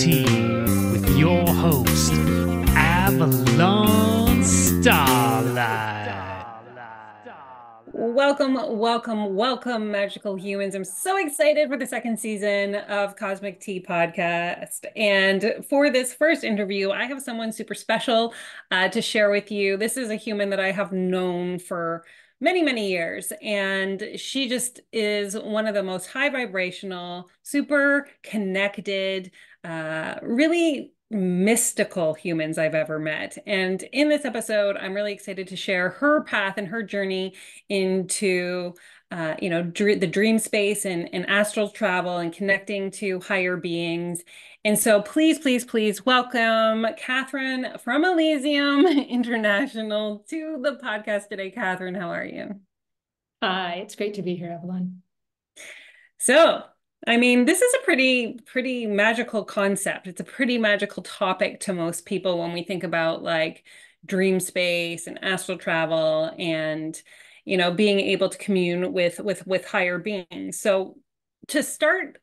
Tea with your host, Avalon Starlight. Welcome, magical humans. I'm so excited for the second season of Cosmic Tea Podcast. And for this first interview, I have someone super special to share with you. This is a human that I have known for many, many years. And she just is one of the most high vibrational, super connected, really mystical humans I've ever met. And in this episode, I'm really excited to share her path and her journey into the dream space and astral travel and connecting to higher beings. And so please welcome Katherine from Elysium International to the podcast today. Katherine, how are you? Hi, it's great to be here, Evelyn. So, I mean, this is a pretty magical concept. It's a pretty magical topic to most people when we think about like dream space and astral travel and, being able to commune with higher beings. So, to start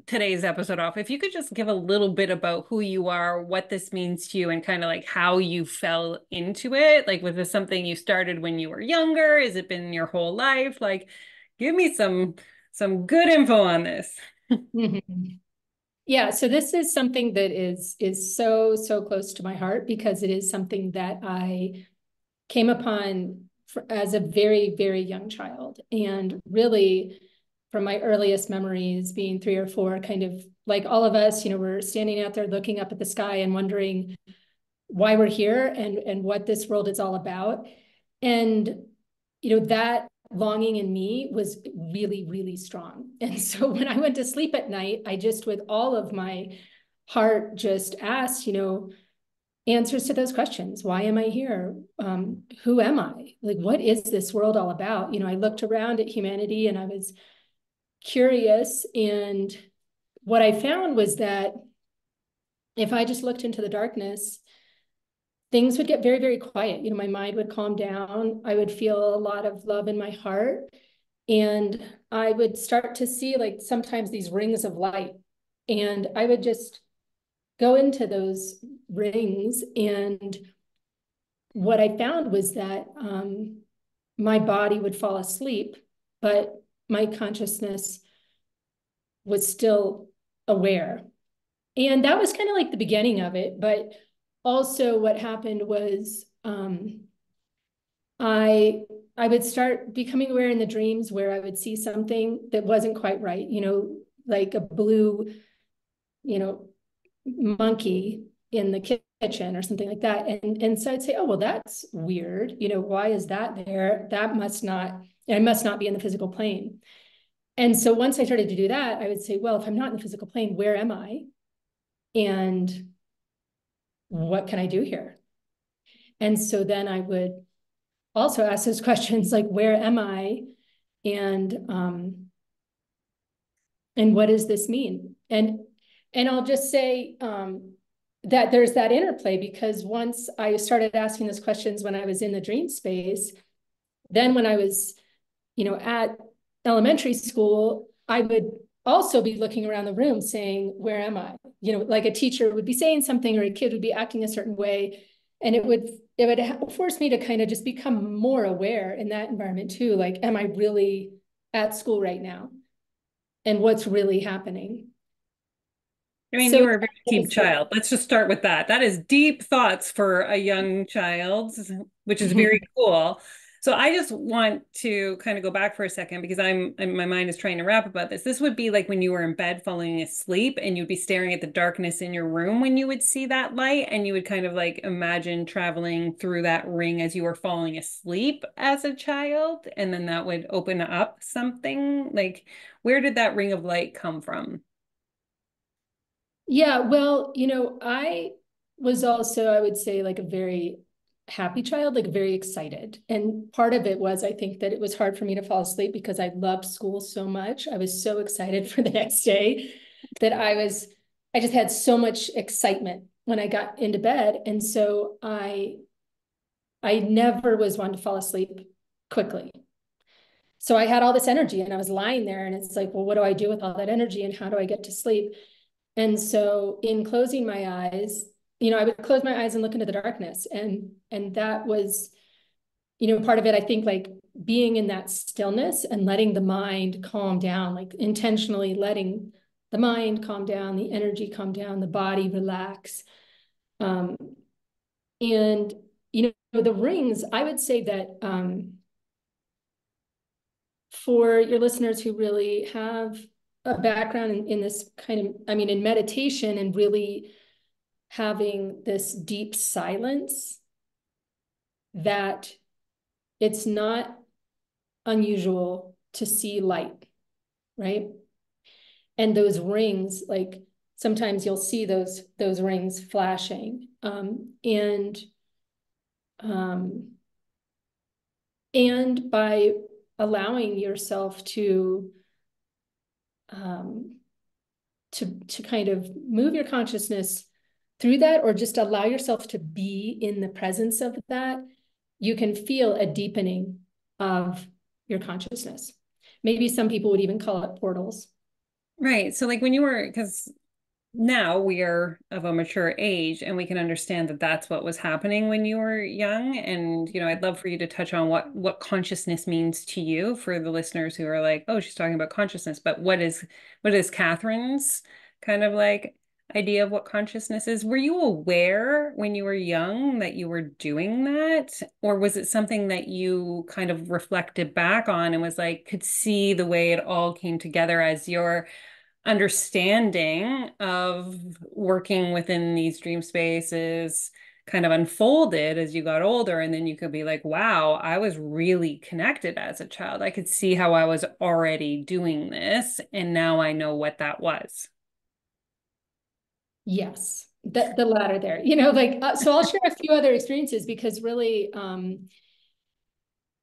today's episode off, if you could just give a little bit about who you are, what this means to you, and kind of like how you fell into it. Like, was this something you started when you were younger? Has it been your whole life? Like, give me some good info on this. Mhm. Yeah, so this is something that is so close to my heart because it is something that I came upon as a very young child. And really, from my earliest memories, being 3 or 4, kind of like all of us, we're standing out there looking up at the sky and wondering why we're here and what this world is all about. And that longing in me was really strong. And so when I went to sleep at night, I just, with all of my heart, just asked, answers to those questions. Why am I here? Who am I? Like, what is this world all about? I looked around at humanity and I was curious. And what I found was that if I just looked into the darkness, things would get very quiet. My mind would calm down. I would feel a lot of love in my heart. And I would start to see like sometimes these rings of light. And I would just go into those rings. And what I found was that my body would fall asleep, but my consciousness was still aware. And that was kind of like the beginning of it. But also what happened was I would start becoming aware in the dreams where I would see something that wasn't quite right, like a blue, monkey in the kitchen or something like that. And so I'd say, oh, well, that's weird. Why is that there? That must not, I must not be in the physical plane. And so once I started to do that, I would say, well, if I'm not in the physical plane, where am I? And what can I do here? And so then I would also ask those questions like, where am I? And what does this mean? And I'll just say that there's that interplay, because once I started asking those questions when I was in the dream space, then when I was, at elementary school, I would also be looking around the room saying, where am I? Like a teacher would be saying something or a kid would be acting a certain way. And it would force me to kind of just become more aware in that environment too. Like, am I really at school right now? And what's really happening? I mean, you So were a very deep child. Let's just start with that. That is deep thoughts for a young child, which is very cool. So I just want to kind of go back for a second because my mind is trying to wrap about this. This would be like when you were in bed falling asleep and you'd be staring at the darkness in your room when you would see that light, and you would kind of like imagine traveling through that ring as you were falling asleep as a child, and then that would open up something. Like, where did that ring of light come from? yeah, well, I was also, I would say, like a very happy child, like very excited. And part of it was, I think, that it was hard for me to fall asleep because I loved school so much. I was so excited for the next day that I just had so much excitement when I got into bed. And so I never was one to fall asleep quickly. So I had all this energy and I was lying there and it's like, well, what do I do with all that energy and how do I get to sleep? And so in closing my eyes, I would close my eyes and look into the darkness. And that was, part of it, I think, like being in that stillness and letting the mind calm down, like intentionally letting the mind calm down, the energy calm down, the body relax. And, the rings, I would say that for your listeners who really have a background in this kind of, in meditation and really having this deep silence, that it's not unusual to see light, right? And those rings, like sometimes you'll see those rings flashing, and by allowing yourself to kind of move your consciousness through that, or just allow yourself to be in the presence of that, you can feel a deepening of your consciousness. Maybe some people would even call it portals. Right. So like when you were, because now we are of a mature age and we can understand that that's what was happening when you were young. And, I'd love for you to touch on what consciousness means to you for the listeners who are like, oh, she's talking about consciousness, but what is Katherine's kind of like idea of what consciousness is? Were you aware when you were young that you were doing that? Or was it something that you kind of reflected back on and was like, could see the way it all came together as your understanding of working within these dream spaces kind of unfolded as you got older, and then you could be like, wow, I was really connected as a child. I could see how I was already doing this, and now I know what that was. Yes, the latter there, so I'll share a few other experiences, because really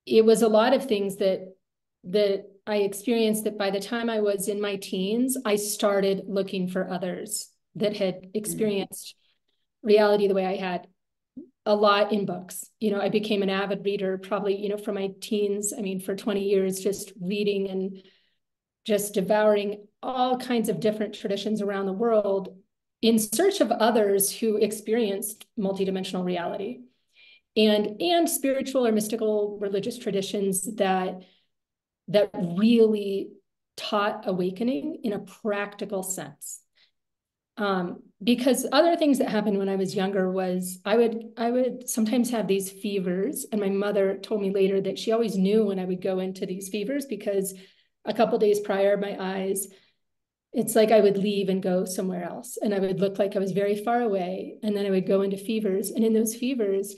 it was a lot of things that I experienced that by the time I was in my teens, I started looking for others that had experienced reality the way I had, a lot in books. I became an avid reader probably, from my teens. For 20 years, just reading and just devouring all kinds of different traditions around the world in search of others who experienced multidimensional reality and spiritual or mystical religious traditions that really taught awakening in a practical sense. Because other things that happened when I was younger was I would sometimes have these fevers, and my mother told me later that she always knew when I would go into these fevers, because a couple days prior, my eyes, it's like I would leave and go somewhere else, and I would look like I was very far away, and then I would go into fevers, and in those fevers,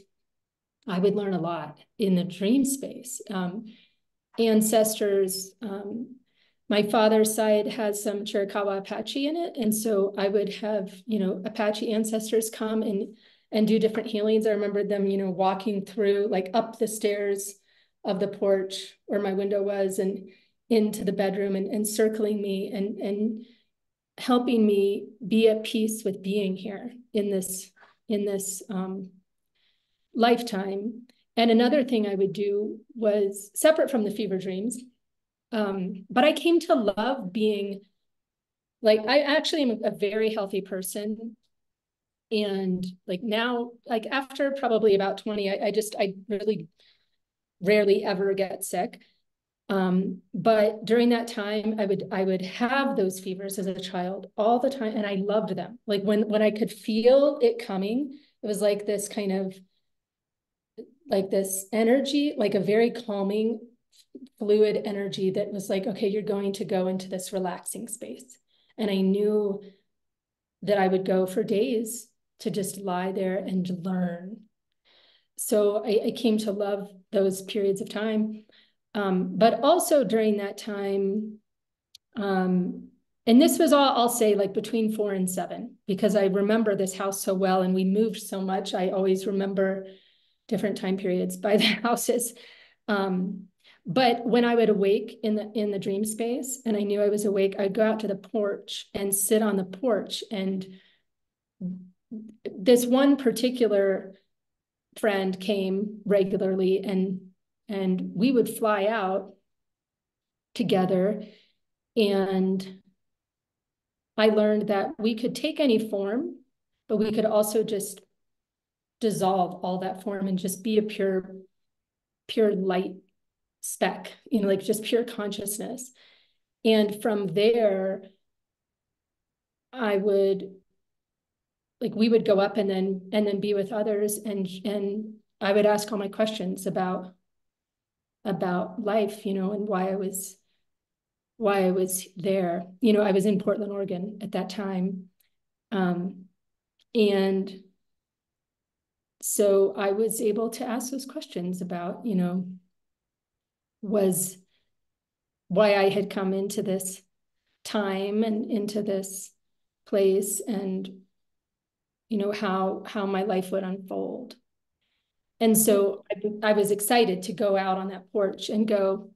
I would learn a lot in the dream space. Ancestors, my father's side has some Chiricahua Apache in it. And so I would have, Apache ancestors come and do different healings. I remember them, walking through, like up the stairs of the porch where my window was and into the bedroom and circling me and helping me be at peace with being here in this lifetime. And another thing I would do was separate from the fever dreams. But I came to love being, like, I actually am a very healthy person. And like now, like after probably about 20, I really rarely ever get sick. But during that time, I would have those fevers as a child all the time. And I loved them. Like when I could feel it coming, it was like this kind of, like this energy, like a very calming, fluid energy that was like, okay, you're going to go into this relaxing space. And I knew that I would go for days to just lie there and learn. So I came to love those periods of time. But also during that time, and this was all, I'll say, like between 4 and 7, because I remember this house so well and we moved so much. I always remember different time periods by the houses. But when I would awake in the dream space and I knew I was awake, I'd go out to the porch and sit on the porch. And this one particular friend came regularly and we would fly out together. And I learned that we could take any form, but we could also just dissolve all that form and just be a pure light speck, like just pure consciousness. And from there, we would go up and then be with others, and I would ask all my questions about life, and why I was there. I was in Portland, Oregon at that time. And so I was able to ask those questions about, was why I had come into this time and into this place, and, how my life would unfold. And so I was excited to go out on that porch and go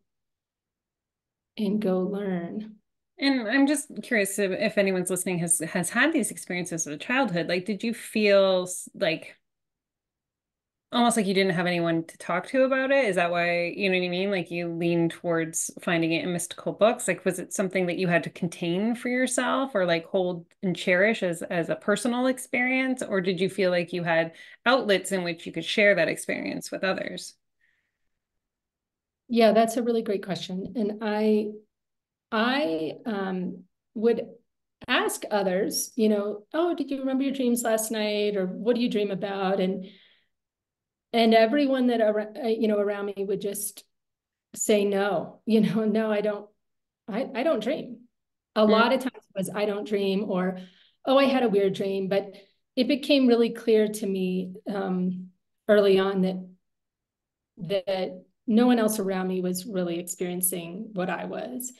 learn. And I'm just curious if anyone's listening has had these experiences as a childhood. Like, did you feel like almost like you didn't have anyone to talk to about it? Is that why, you know what I mean? Like you leaned towards finding it in mystical books? Like, was it something that you had to contain for yourself or like hold and cherish as a personal experience? Or did you feel like you had outlets in which you could share that experience with others? Yeah, that's a really great question. And I would ask others, oh, did you remember your dreams last night? Or what do you dream about? And everyone that, around me would just say, no, no, I don't dream. A lot of times it was, I don't dream, or, oh, I had a weird dream. But it became really clear to me early on that no one else around me was really experiencing what I was.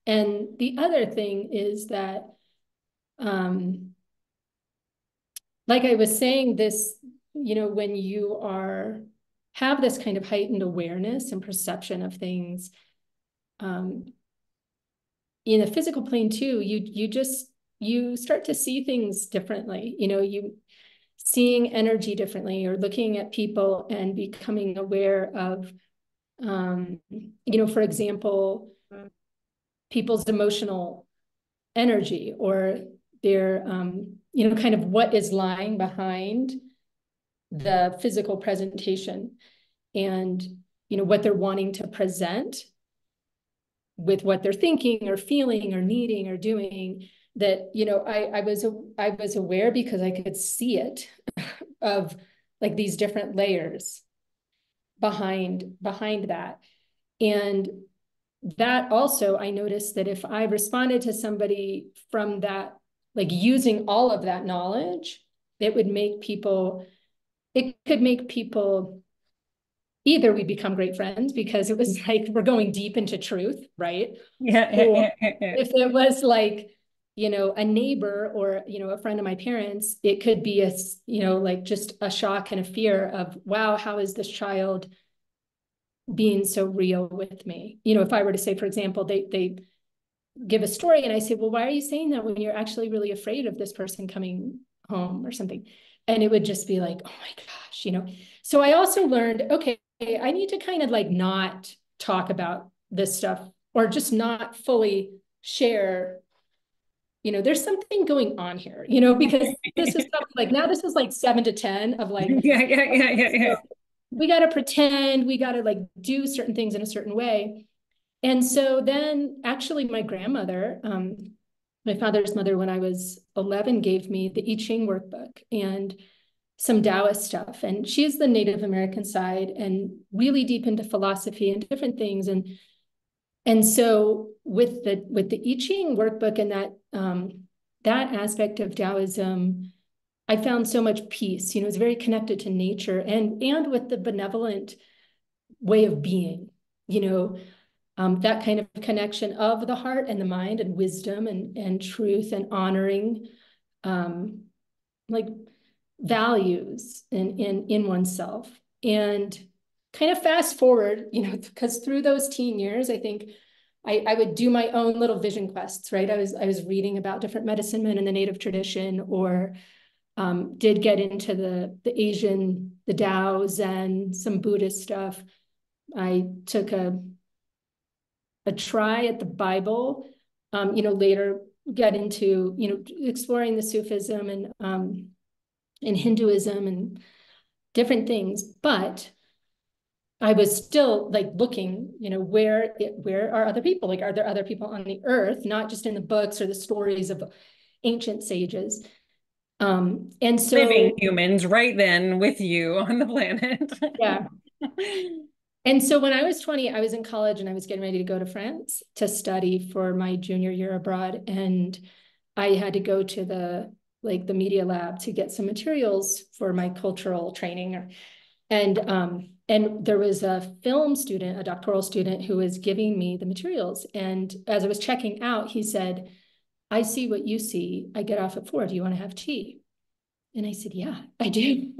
And the other thing is that, like I was saying, this, when you have this kind of heightened awareness and perception of things, in a physical plane too, you start to see things differently. You seeing energy differently, or looking at people and becoming aware of, for example, people's emotional energy, or their, kind of what is lying behind the physical presentation, and, what they're wanting to present with what they're thinking or feeling or needing or doing. That, I was aware because I could see it of like these different layers behind that. And that also, I noticed that if I responded to somebody from that, like using all of that knowledge, it could make people either we become great friends because it was like we're going deep into truth, right? Yeah. Or if it was like, a neighbor or, a friend of my parents, it could be like just a shock and a fear of, wow, how is this child being so real with me? If I were to say, for example, they give a story and I say, well, why are you saying that when you're actually really afraid of this person coming home or something? And it would just be like, oh my gosh, So I also learned, okay, I need to kind of like not talk about this stuff, or just not fully share, there's something going on here, because this is probably like, now this is like 7 to 10 of like, Yeah. we got to pretend, we got to like do certain things in a certain way. And so then actually my grandmother, my father's mother, when I was 11, gave me the I Ching workbook and some Taoist stuff. And she's the Native American side and really deep into philosophy and different things. And so with the I Ching workbook and that aspect of Taoism, I found so much peace. It's very connected to nature and with the benevolent way of being, that kind of connection of the heart and the mind and wisdom and truth and honoring, like values in oneself. And kind of fast forward, because through those teen years, I think I would do my own little vision quests, right? I was reading about different medicine men in the native tradition, or did get into the Asian, the Tao, Zen, some Buddhist stuff. I took a try at the Bible, later get into, exploring the Sufism and Hinduism and different things, but I was still like looking, where are other people? Like, are there other people on the earth, not just in the books or the stories of ancient sages? And so living humans right then with you on the planet. yeah. And so when I was 20, I was in college and I was getting ready to go to France to study for my junior year abroad. And I had to go to the media lab to get some materials for my cultural training. And there was a film student, a doctoral student, who was giving me the materials. And as I was checking out, he said, "I see what you see. I get off at 4. Do you want to have tea?" And I said, "Yeah, I do."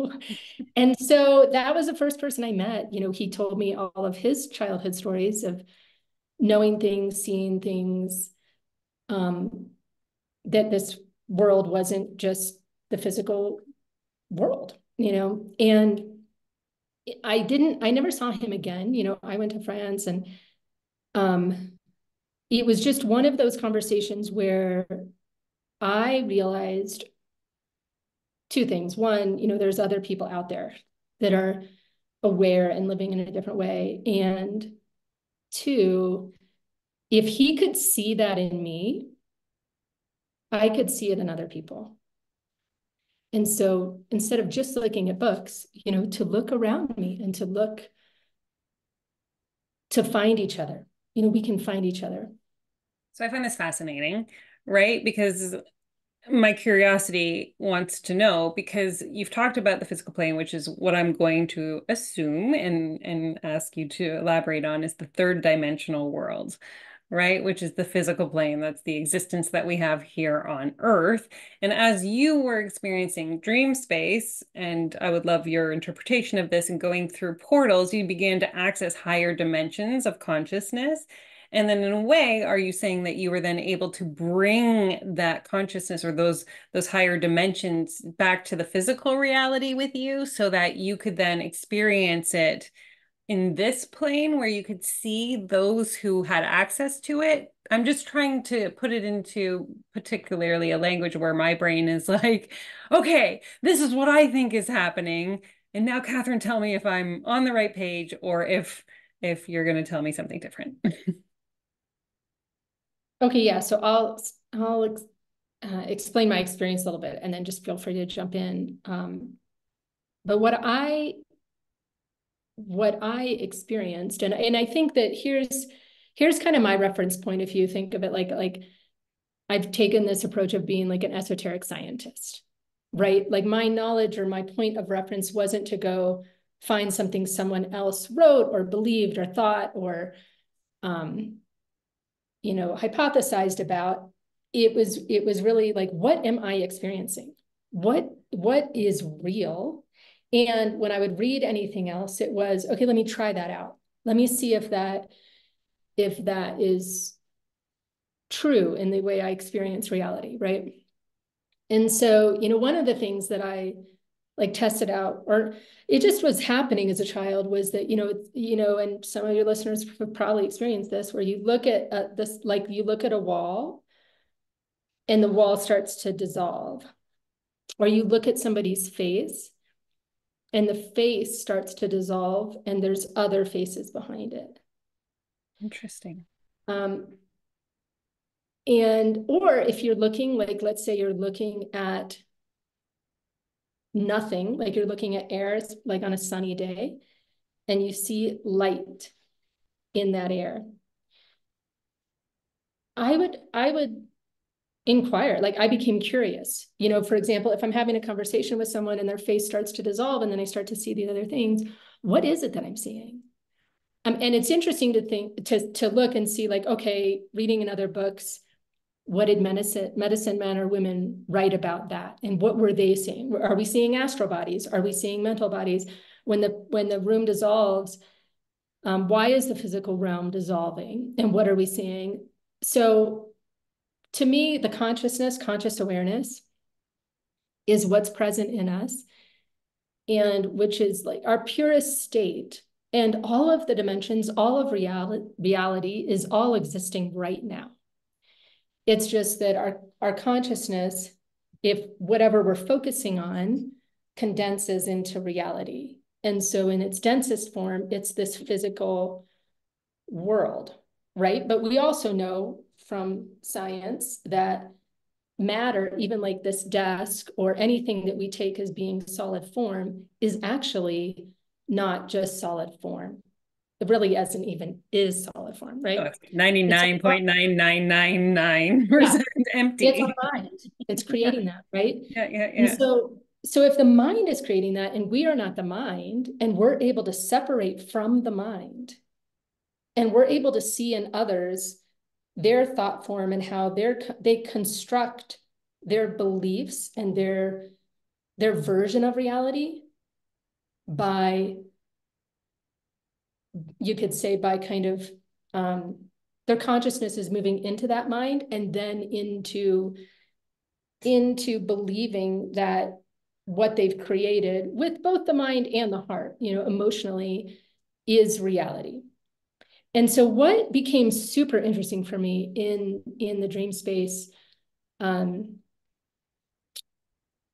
And so that was the first person I met. He told me all of his childhood stories of knowing things, seeing things, that this world wasn't just the physical world, and I never saw him again. I went to France, and it was just one of those conversations where I realized two things. One, there's other people out there that are aware and living in a different way. And two, if he could see that in me, I could see it in other people. And so instead of just looking at books, to look around me and to find each other, we can find each other. So I find this fascinating, right? Because my curiosity wants to know, because you've talked about the physical plane, which is what I'm going to assume and ask you to elaborate on, is the third dimensional world, right? Which is the physical plane. That's the existence that we have here on Earth. And as you were experiencing dream space, and I would love your interpretation of this, and going through portals, you began to access higher dimensions of consciousness. And then in a way, are you saying that you were then able to bring that consciousness or those higher dimensions back to the physical reality with you so that you could then experience it in this plane where you could see those who had access to it? I'm just trying to put it into particularly a language where my brain is like, okay, this is what I think is happening. And now, Katherine, tell me if I'm on the right page or if you're going to tell me something different. Okay, yeah. So I'll explain my experience a little bit, and then just feel free to jump in. But what I experienced, and I think that here's kind of my reference point. If you think of it like I've taken this approach of being like an esoteric scientist, right? Like my knowledge or my point of reference wasn't to go find something someone else wrote or believed or thought or hypothesized about. It was really like, what am I experiencing? What is real? And when I would read anything else, it was, okay, let me try that out. Let me see if that is true in the way I experience reality, right? And so, one of the things that I like tested out, or it just was happening as a child, was that, and some of your listeners have probably experienced this, where you look at this, like you look at a wall and the wall starts to dissolve, or you look at somebody's face and the face starts to dissolve and there's other faces behind it. Interesting. Or if you're looking, like, let's say you're looking at nothing, like you're looking at air, like on a sunny day, and you see light in that air. I would inquire, like I became curious. For example, if I'm having a conversation with someone and their face starts to dissolve and then I start to see the other things, what is it that I'm seeing? And it's interesting to think, to look and see, like, okay, reading in other books, what did medicine men or women write about that? And what were they seeing? Are we seeing astral bodies? Are we seeing mental bodies? When the room dissolves, why is the physical realm dissolving? And what are we seeing? So to me, the conscious awareness is what's present in us, and which is like our purest state. And all of the dimensions, all of reality is all existing right now. It's just that our consciousness, if whatever we're focusing on, condenses into reality. And so in its densest form, it's this physical world, right? But we also know from science that matter, even like this desk or anything that we take as being solid form, is actually not just solid form. It really isn't even is solid form, right? Oh, it's 99.9999% empty. It's our mind. It's creating that, right? Yeah. And so if the mind is creating that and we are not the mind, and we're able to separate from the mind, and we're able to see in others their thought form and how they construct their beliefs and their version of reality by, you could say, by kind of their consciousness is moving into that mind and then into believing that what they've created with both the mind and the heart, emotionally, is reality. And so what became super interesting for me in the dream space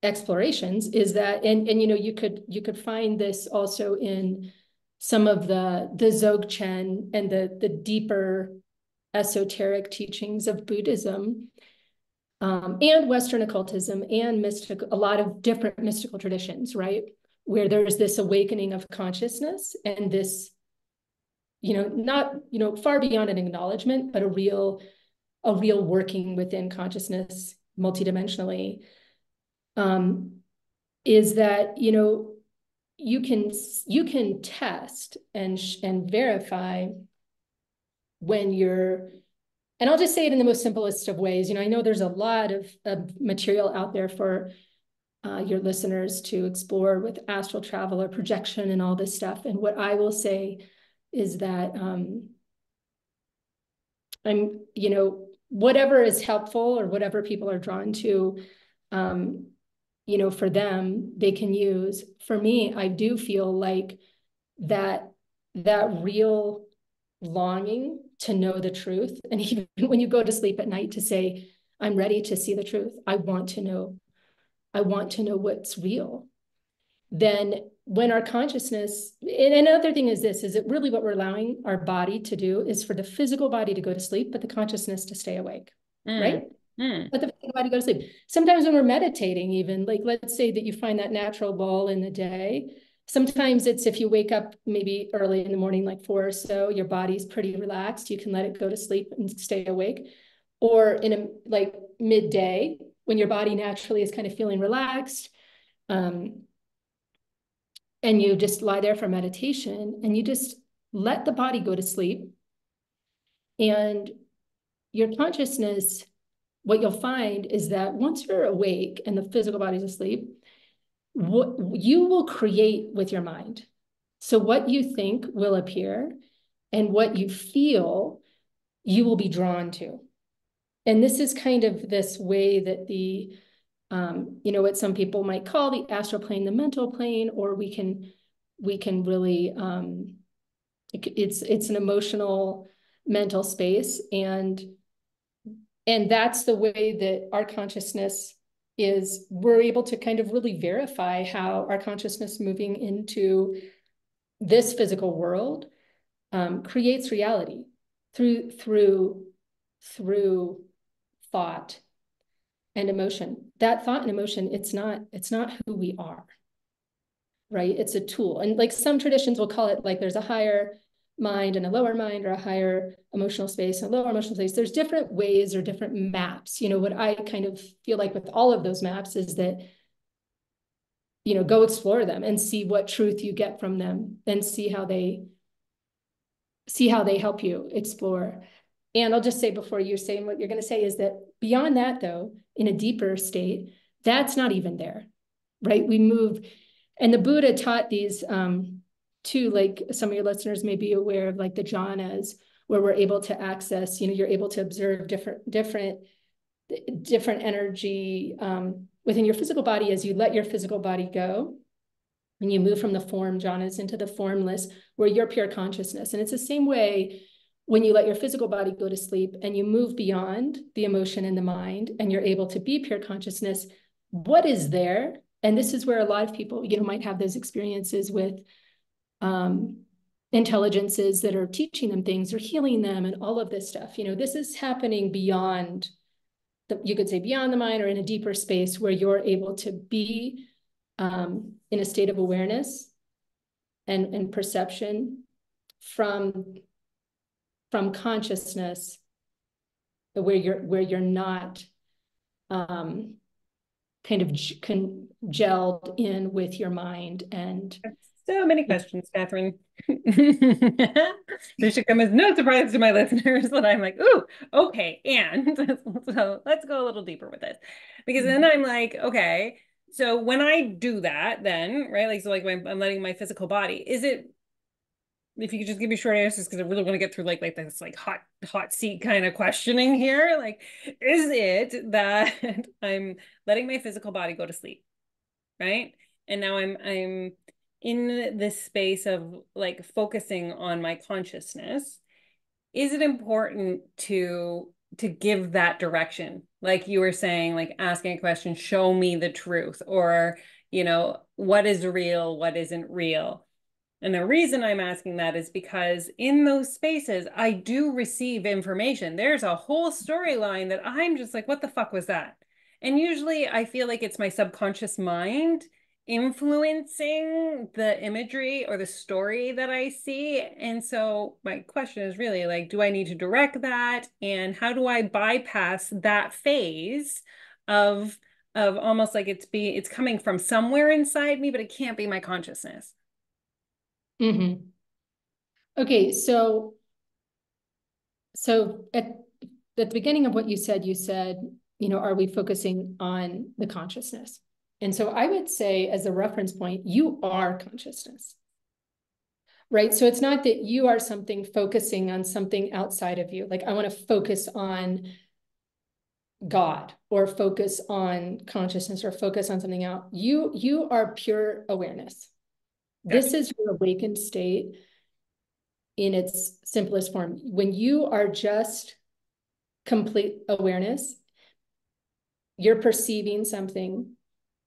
explorations is that, and you could find this also in some of the Dzogchen and the deeper esoteric teachings of Buddhism, and Western occultism and a lot of different mystical traditions, right? Where there's this awakening of consciousness and this, not, far beyond an acknowledgement, but a real working within consciousness multidimensionally, is that, you can test and verify when you're, and I'll just say it in the most simplest of ways. I know there's a lot of material out there for your listeners to explore with astral travel or projection and all this stuff. And what I will say is that whatever is helpful or whatever people are drawn to, for them, they can use. For me, I do feel like that real longing to know the truth. And even when you go to sleep at night, to say, I'm ready to see the truth. I want to know what's real. Then when our consciousness, and another thing is this, is that really what we're allowing our body to do is for the physical body to go to sleep, but the consciousness to stay awake, right? Let the physical body go to sleep. Sometimes when we're meditating, even, like, let's say that you find that natural lull in the day. Sometimes it's if you wake up maybe early in the morning, like 4 or so, your body's pretty relaxed. You can let it go to sleep and stay awake. Or in a like midday, when your body naturally is kind of feeling relaxed, and you just lie there for meditation and you just let the body go to sleep. And your consciousness, what you'll find is that once you're awake and the physical body's asleep, what you will create with your mind. So what you think will appear, and what you feel, you will be drawn to. And this is kind of this way that the, what some people might call the astral plane, the mental plane, or we can really, it's an emotional mental space. And that's the way that our consciousness is, we're able to kind of really verify how our consciousness moving into this physical world creates reality through thought and emotion. That thought and emotion, it's not who we are, right? It's a tool. And like some traditions will call it, like there's a higher mind and a lower mind, or a higher emotional space and a lower emotional space. There's different ways or different maps. What I kind of feel like with all of those maps is that, go explore them and see what truth you get from them, and see how they help you explore. And I'll just say, before you're saying what you're going to say, is that beyond that, though, in a deeper state, that's not even there, right? We move, and the Buddha taught these too, like some of your listeners may be aware of, like the jhanas, where we're able to access, you're able to observe different energy within your physical body as you let your physical body go. And you move from the form jhanas into the formless, where you're pure consciousness. And it's the same way when you let your physical body go to sleep and you move beyond the emotion and the mind, and you're able to be pure consciousness, what is there? And this is where a lot of people, might have those experiences with intelligences that are teaching them things or healing them and all of this stuff. This is happening beyond you could say beyond the mind, or in a deeper space where you're able to be in a state of awareness and perception from consciousness, where you're not kind of gelled in with your mind. And so many questions, Katherine. This should come as no surprise to my listeners that I'm like, ooh, okay. And so let's go a little deeper with this, because then I'm like, okay, so when I do that, then, right, like, so like when I'm letting my physical body, is it, if you could just give me short answers, because I really want to get through like this like hot seat kind of questioning here. Like, is it that I'm letting my physical body go to sleep, right? And now I'm in this space of like focusing on my consciousness. Is it important to give that direction? Like you were saying, like asking a question, show me the truth, or, what is real, what isn't real? And the reason I'm asking that is because in those spaces, I do receive information. There's a whole storyline that I'm just like, what the fuck was that? And usually I feel like it's my subconscious mind influencing the imagery or the story that I see. And so my question is really like, do I need to direct that? And how do I bypass that phase of almost like it's coming from somewhere inside me, but it can't be my consciousness? Mm-hmm. Okay, so at the beginning of what you said, are we focusing on the consciousness? And so I would say, as a reference point, you are consciousness, right? So it's not that you are something focusing on something outside of you. Like, I want to focus on God, or focus on consciousness, or focus on something else. You are pure awareness. This is your awakened state in its simplest form. When you are just complete awareness, you're perceiving something,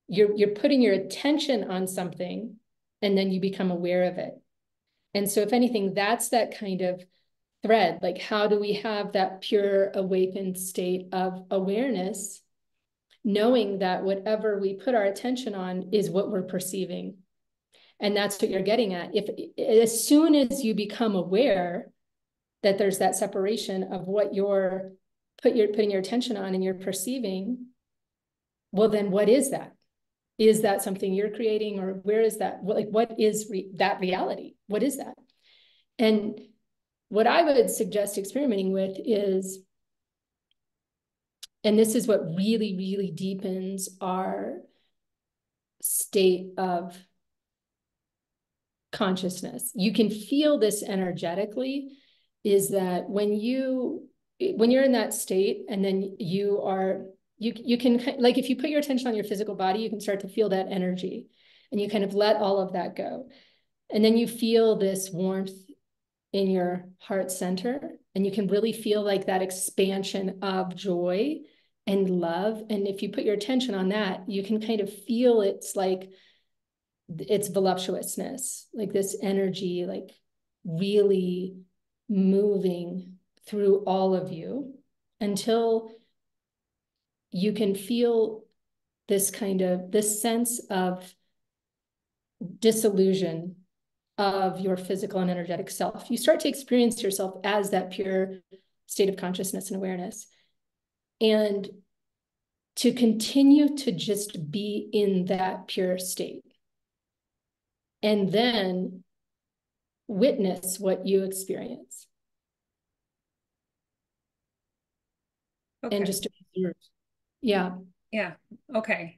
you're putting your attention on something, and then you become aware of it. And so if anything, that's that kind of thread. Like, how do we have that pure awakened state of awareness, knowing that whatever we put our attention on is what we're perceiving? And that's what you're getting at. If as soon as you become aware that there's that separation of what you're putting your attention on and you're perceiving, well, then what is that? Is that something you're creating, or where is that? Like, what is that reality? What is that? And what I would suggest experimenting with is, and this is what really, really deepens our state of consciousness. You can feel this energetically, is that when you're in that state, and then you can, like, if you put your attention on your physical body, you can start to feel that energy, and you kind of let all of that go. And then you feel this warmth in your heart center, and you can really feel like that expansion of joy and love. And if you put your attention on that, you can kind of feel its voluptuousness, like this energy, like really moving through all of you, until you can feel this sense of disillusion of your physical and energetic self. You start to experience yourself as that pure state of consciousness and awareness. And to continue to just be in that pure state, and then witness what you experience. Okay. And just observe. Yeah. Yeah. Okay.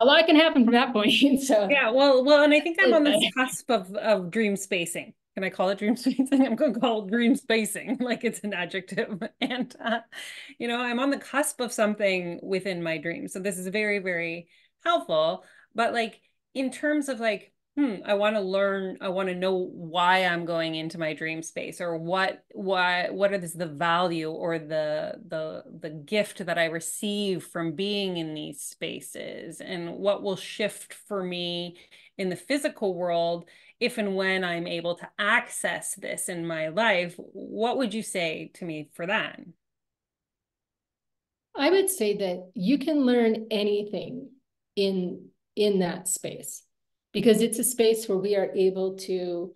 A lot can happen from that point. So yeah, well, and I think I'm on this cusp of dream spacing. Can I call it dream spacing? I'm going to call it dream spacing, like it's an adjective. And I'm on the cusp of something within my dream. So this is very, very helpful. But like in terms of like I want to learn, I want to know why I'm going into my dream space, or what is the value or the gift that I receive from being in these spaces, and what will shift for me in the physical world if and when I'm able to access this in my life. What would you say to me for that? I would say that you can learn anything in that space, because it's a space where we are able to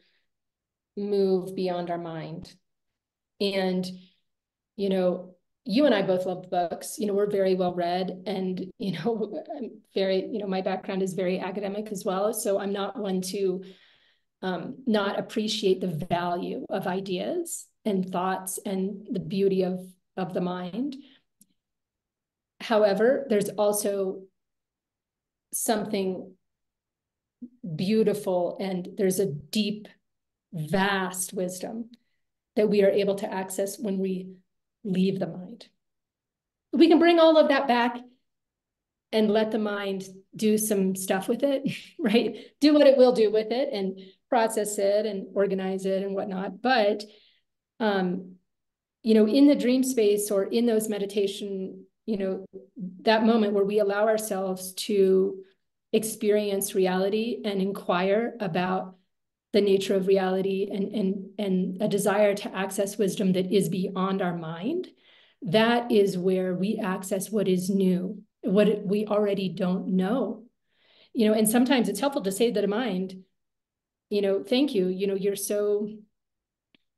move beyond our mind. And, you know, you and I both love books. You know, we're very well read, and, you know, I'm very, you know, my background is very academic as well. So I'm not one to not appreciate the value of ideas and thoughts and the beauty of the mind. However, there's also something beautiful, and there's a deep, vast wisdom that we are able to access when we leave the mind. We can bring all of that back and let the mind do some stuff with it, right? Do what it will do with it and process it and organize it and whatnot. But, you know, in the dream space or in those meditation, you know, that moment where we allow ourselves to experience reality and inquire about the nature of reality, and a desire to access wisdom that is beyond our mind, that is where we access what is new, what we already don't know. You know, and sometimes it's helpful to say to the mind, you know, thank you, you know, you're so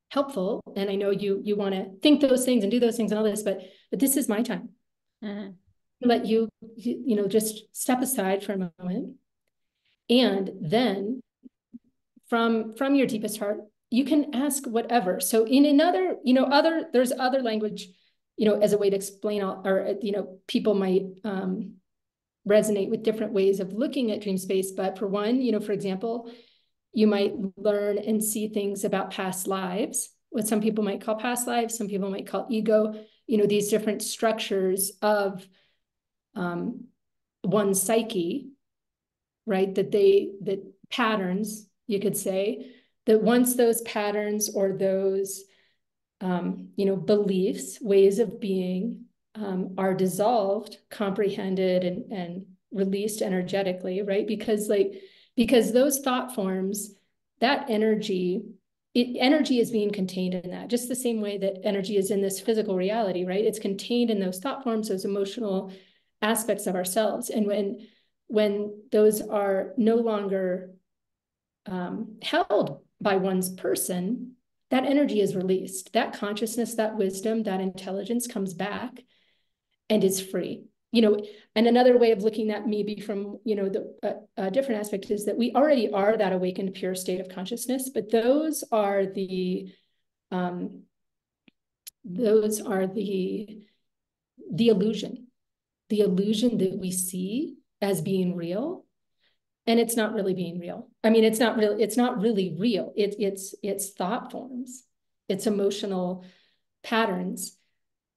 helpful, and I know you want to think those things and do those things and all this, but this is my time. Mm-hmm. Let you know, just step aside for a moment, and then from your deepest heart, you can ask whatever. So in another, you know, there's other language, you know, as a way to explain or, you know, people might resonate with different ways of looking at dream space. But for one, you know, for example, you might learn and see things about past lives, what some people might call past lives, some people might call ego, you know, these different structures of one's psyche, right? That patterns, you could say, that once those patterns or those, you know, beliefs, ways of being are dissolved, comprehended, and released energetically, right? Because those thought forms, that energy is being contained in that, just the same way that energy is in this physical reality, right? It's contained in those thought forms, those emotional aspects of ourselves. And when those are no longer held by one's person, that energy is released. That consciousness, that wisdom, that intelligence comes back and is free. You know, and another way of looking at maybe from, you know, the different aspect is that we already are that awakened, pure state of consciousness, but those are the illusion that we see as being real. And it's not really being real. I mean, it's not really real. It's thought forms, it's emotional patterns.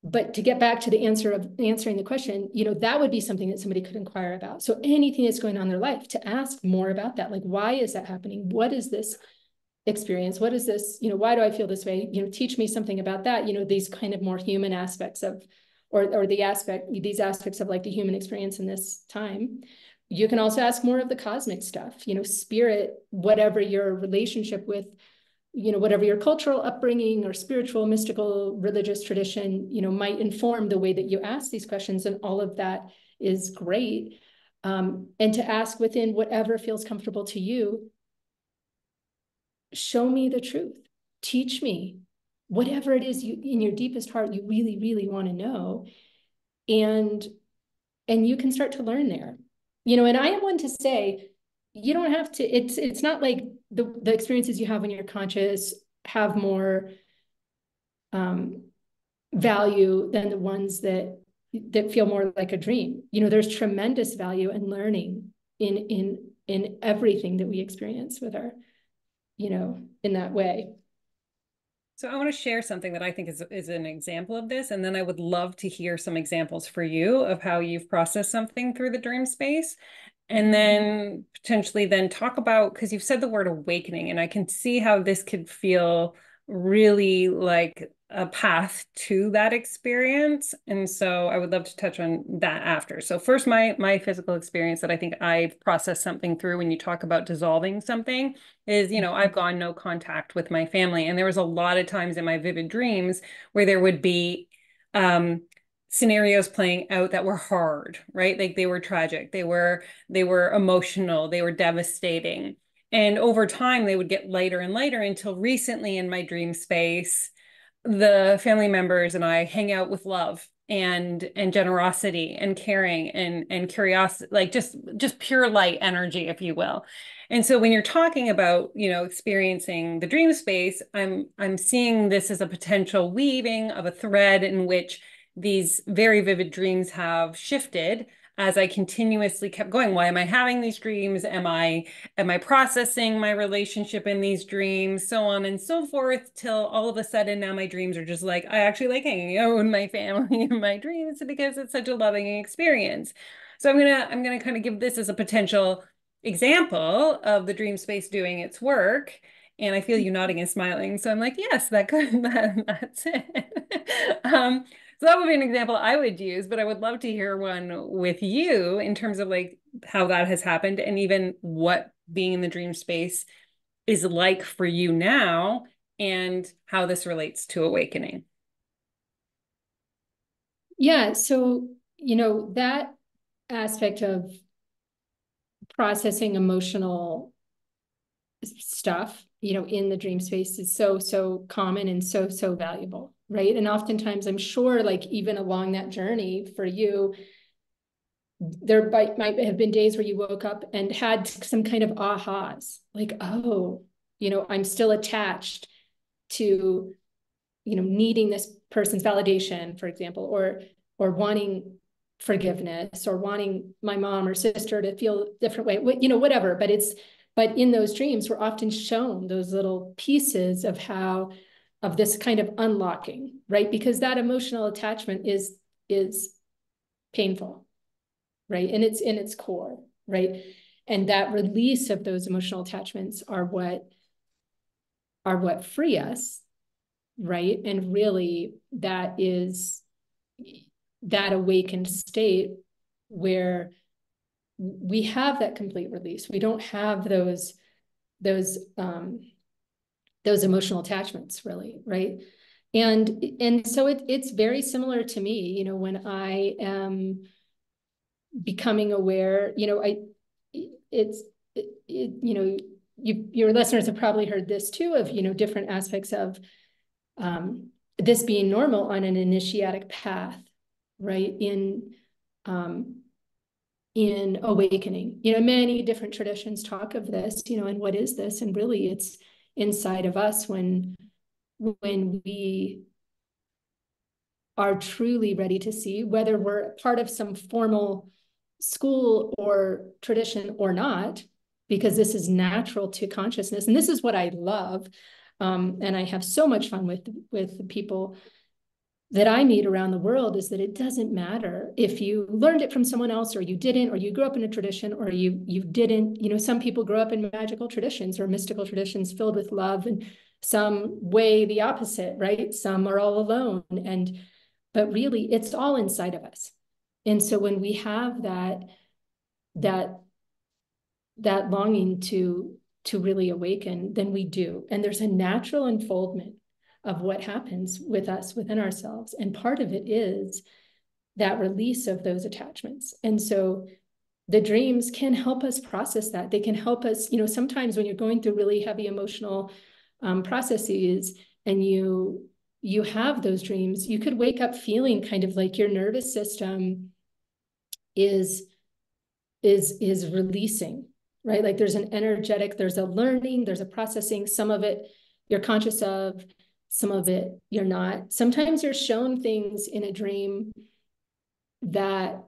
But to get back to the answer of answering the question, you know, that would be something that somebody could inquire about. So anything that's going on in their life, to ask more about that. Like, why is that happening? What is this experience? What is this? You know, why do I feel this way? You know, teach me something about that. You know, these kind of more human aspects of, or these aspects of like the human experience in this time. You can also ask more of the cosmic stuff, you know, spirit, whatever your relationship with, you know, whatever your cultural upbringing or spiritual, mystical, religious tradition, you know, might inform the way that you ask these questions. And all of that is great. And to ask within whatever feels comfortable to you, show me the truth, teach me whatever it is you, in your deepest heart, you really, really want to know. And you can start to learn there. You know, and I am one to say, you don't have to, it's not like the experiences you have when you're conscious have more value than the ones that feel more like a dream. You know, there's tremendous value in learning in everything that we experience with our, you know, in that way. So I want to share something that I think is an example of this, and then I would love to hear some examples for you of how you've processed something through the dream space. And then potentially then talk about, because you've said the word awakening, and I can see how this could feel really like a path to that experience. And so I would love to touch on that after. So first, my physical experience that I think I've processed something through when you talk about dissolving something is, I've gone no contact with my family. And there was a lot of times in my vivid dreams where there would be scenarios playing out that were hard, right? Like they were tragic, they were emotional, they were devastating. And over time, they would get lighter and lighter until recently in my dream space, the family members and I hang out with love and generosity and caring and curiosity, like just pure light energy, if you will. And so when you're talking about, experiencing the dream space, I'm seeing this as a potential weaving of a thread in which these very vivid dreams have shifted as I continuously kept going. Why am I having these dreams? Am I processing my relationship in these dreams? So on and so forth, till all of a sudden now my dreams are just like, I actually like hanging out with my family in my dreams because it's such a loving experience. So I'm gonna kind of give this as a potential example of the dream space doing its work. And I feel you nodding and smiling. So I'm like, yes, that's it. So that would be an example I would use, but I would love to hear one with you in terms of like how that has happened and even what being in the dream space is like for you now and how this relates to awakening. Yeah, so, that aspect of processing emotional stuff, in the dream space is so common and so valuable, right? And oftentimes I'm sure, like, even along that journey for you, there might have been days where you woke up and had some kind of ahas, like, oh, I'm still attached to, needing this person's validation, for example, or wanting forgiveness, or wanting my mom or sister to feel a different way, whatever. But in those dreams, we're often shown those little pieces of this kind of unlocking, right? Because that emotional attachment is painful, right? And it's in its core, right? And that release of those emotional attachments are what free us, right? And really, that is that awakened state where we have that complete release. We don't have those emotional attachments, really, right? And so it's very similar to me, when I am becoming aware, your listeners have probably heard this too, of, different aspects of this being normal on an initiatic path, right? In awakening, many different traditions talk of this, and what is this? And really, it's inside of us when we are truly ready to see, whether we're part of some formal school or tradition or not, because this is natural to consciousness. And this is what I love. And I have so much fun with the people that I meet around the world, is that it doesn't matter if you learned it from someone else or you didn't, or you grew up in a tradition or you didn't. Some people grow up in magical traditions or mystical traditions filled with love, and some way the opposite, right? Some are all alone. But really, it's all inside of us. And so when we have that longing to really awaken, then we do. And there's a natural unfoldment of what happens with us within ourselves. And part of it is that release of those attachments. And so the dreams can help us process that. They can help us, sometimes when you're going through really heavy emotional processes and you have those dreams, you could wake up feeling kind of like your nervous system is releasing, right? Like there's a learning, there's a processing. Some of it you're conscious of, some of it you're not. Sometimes you're shown things in a dream that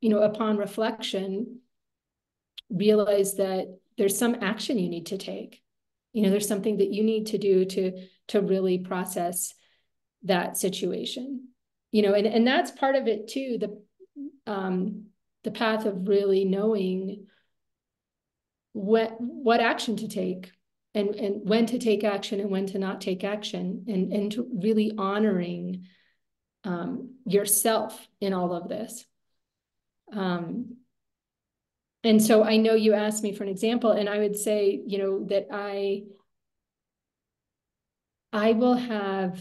upon reflection, realize that there's some action you need to take. There's something that you need to do to really process that situation. And that's part of it too. the path of really knowing what action to take, and when to take action and when to not take action, and to really honoring yourself in all of this. And so I know you asked me for an example, and I would say, you know, that I will have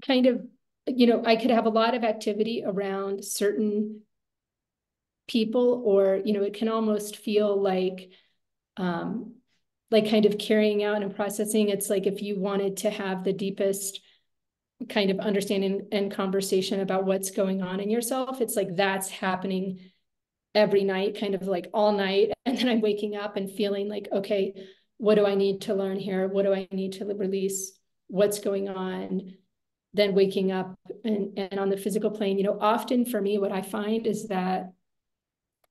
kind of, you know, I could have a lot of activity around certain people, or, you know, it can almost feel like kind of carrying out and processing. It's like if you wanted to have the deepest kind of understanding and conversation about what's going on in yourself, it's like that's happening every night, kind of like all night. And then I'm waking up and feeling like, okay, what do I need to learn here? What do I need to release? What's going on? Then waking up and on the physical plane, you know, often for me, what I find is that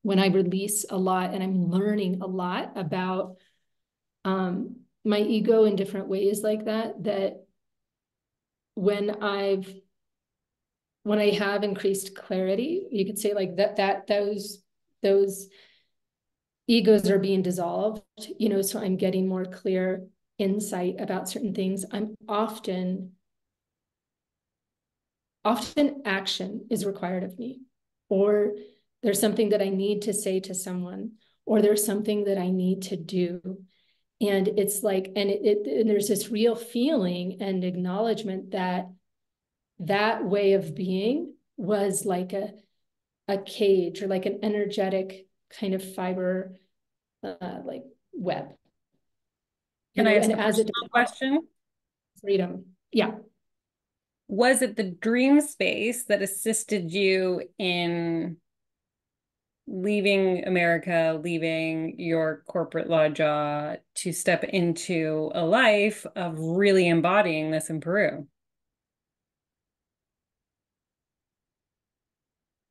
when I release a lot and I'm learning a lot about my ego in different ways like that, that when I have increased clarity, you could say like those egos are being dissolved, you know, so I'm getting more clear insight about certain things. I'm often action is required of me, or there's something that I need to say to someone, or there's something that I need to do. And it's like, and there's this real feeling and acknowledgement that that way of being was like a cage, or like an energetic kind of fiber, like web. Can I ask a personal question? Freedom. Yeah. Was it the dream space that assisted you in leaving America, leaving your corporate law job to step into a life of really embodying this in Peru?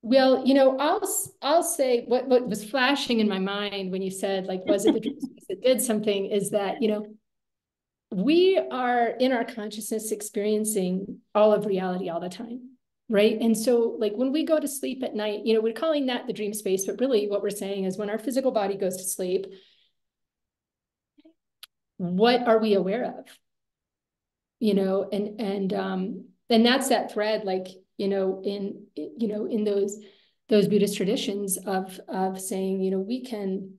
Well, you know, I'll say what was flashing in my mind when you said, like, was it the dream space that did something, is that, you know, we are in our consciousness experiencing all of reality all the time, right? And so like when we go to sleep at night, you know, we're calling that the dream space, but really what we're saying is when our physical body goes to sleep, what are we aware of? You know, and that's that thread, like, you know, in those Buddhist traditions of saying, you know, we can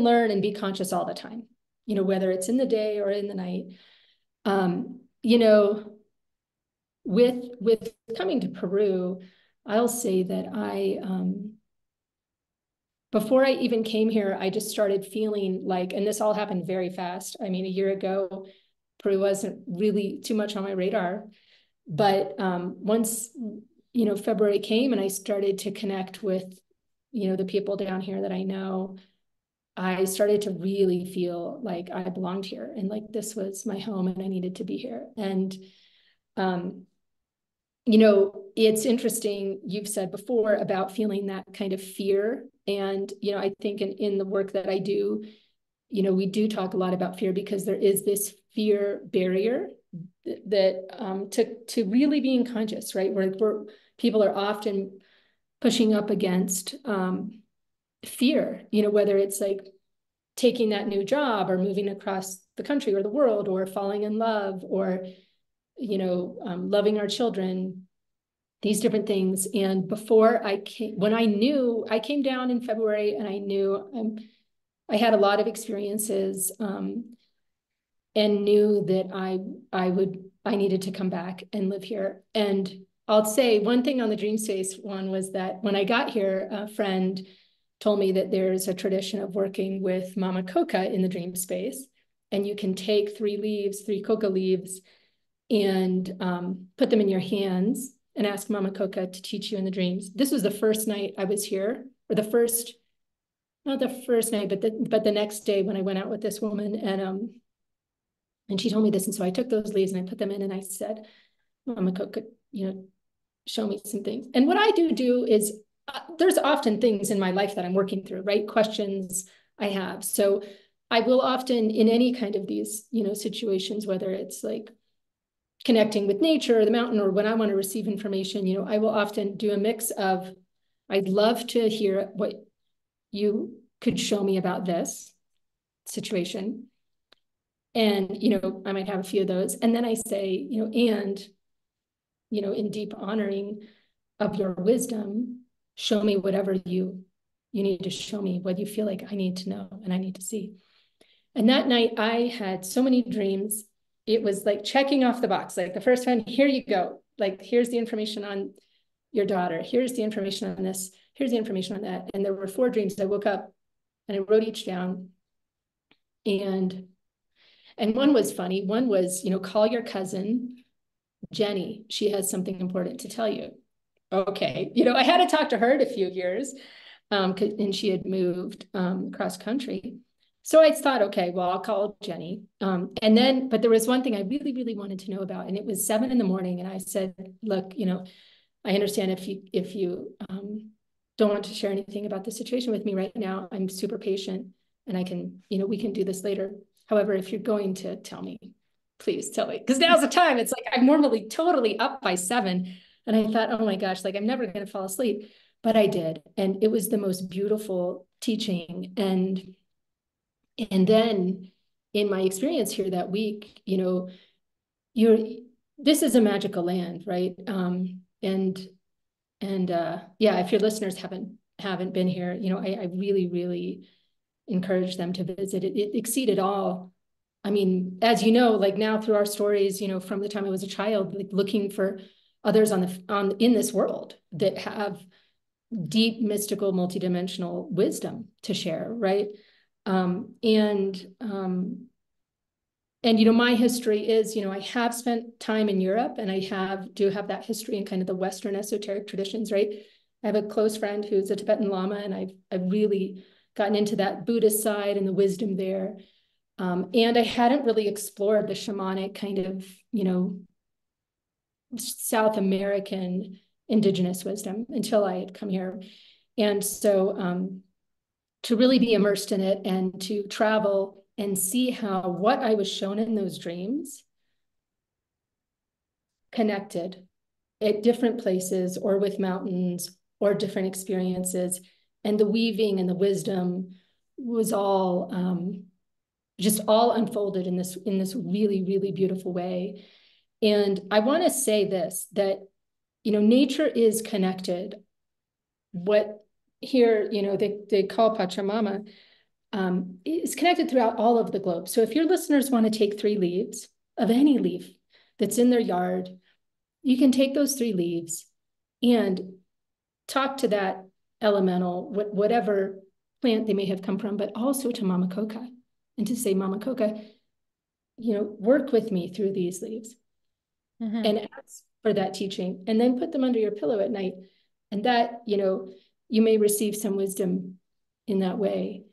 learn and be conscious all the time, you know, whether it's in the day or in the night. You know, with coming to Peru, I'll say that before I even came here, I just started feeling like, and this all happened very fast. I mean, a year ago, Peru wasn't really too much on my radar. But once, you know, February came and I started to connect with, you know, the people down here that I know, I started to really feel like I belonged here and like this was my home and I needed to be here. And, you know, it's interesting, you've said before about feeling that kind of fear. And, you know, I think in the work that I do, you know, we do talk a lot about fear because there is this fear barrier that to really being conscious, right? Where people are often pushing up against fear, you know, whether it's like taking that new job or moving across the country or the world or falling in love or, you know, loving our children, these different things. And before I came, when I came down in February and I knew I had a lot of experiences and knew that I needed to come back and live here. And I'll say one thing on the dream space one was that when I got here, a friend told me that there's a tradition of working with Mama Coca in the dream space. And you can take 3 coca leaves, and put them in your hands and ask Mama Coca to teach you in the dreams. This was the first night I was here, or not the first night, but the next day when I went out with this woman, and she told me this. And so I took those leaves and I put them in and I said, Mama Coca, you know, show me some things. And what I do is there's often things in my life that I'm working through, right? Questions I have. So I will often in any kind of these, you know, situations, whether it's like connecting with nature or the mountain, or when I want to receive information, I will often do a mix of, I'd love to hear what you could show me about this situation. And, I might have a few of those. And then I say, and, in deep honoring of your wisdom, show me whatever you need to show me, what you feel like I need to know and I need to see. And that night I had so many dreams. It was like checking off the box. Like the first one, here you go. Like, here's the information on your daughter. Here's the information on this. Here's the information on that. And there were 4 dreams. I woke up and I wrote each down. And one was funny. One was, call your cousin, Jenny. She has something important to tell you. Okay. I had to talk to her in a few years. And she had moved cross country. So I thought, okay, well, I'll call Jenny. But there was one thing I really, really wanted to know about. And it was 7 in the morning. And I said, look, I understand if you don't want to share anything about the situation with me right now. I'm super patient and I can, we can do this later. However, if you're going to tell me, please tell me. Because now's the time. It's like I'm normally totally up by 7. And I thought, oh my gosh, like I'm never going to fall asleep. But I did. And it was the most beautiful teaching. And then in my experience here that week, this is a magical land, right? Yeah, if your listeners haven't been here, I really, really encourage them to visit. It exceeded all. I mean, as you know, like now through our stories, from the time I was a child, like looking for others in this world that have deep, mystical, multidimensional wisdom to share, right? My history is, I have spent time in Europe and I do have that history in kind of the Western esoteric traditions, right? I have a close friend who's a Tibetan Lama, and I've really gotten into that Buddhist side and the wisdom there. And I hadn't really explored the shamanic kind of, South American indigenous wisdom until I had come here. And so to really be immersed in it and to travel and see how what I was shown in those dreams connected at different places or with mountains or different experiences. And the weaving and the wisdom was all just all unfolded in this really, really beautiful way. And I want to say this, that, nature is connected. What here, they call Pachamama, is connected throughout all of the globe. So if your listeners want to take 3 leaves of any leaf that's in their yard, you can take those 3 leaves and talk to that elemental, whatever plant they may have come from, but also to Mama Coca, and to say, Mama Coca, work with me through these leaves. Mm-hmm. And ask for that teaching, and then put them under your pillow at night. And that, you may receive some wisdom in that way.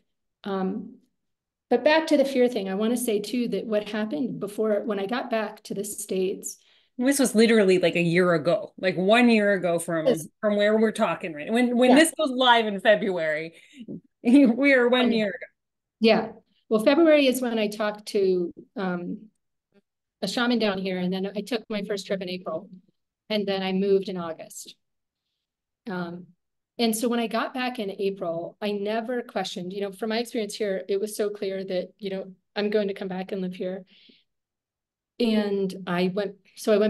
But back to the fear thing, I want to say too, that what happened when I got back to the States. This was literally like a year ago, like 1 year ago from where we're talking right. When this goes live in February, we are 1 year ago. Yeah. Well, February is when I talked to a shaman down here, and then I took my first trip in April, and then I moved in August. And so when I got back in April, I never questioned, from my experience here, it was so clear that, I'm going to come back and live here. And I went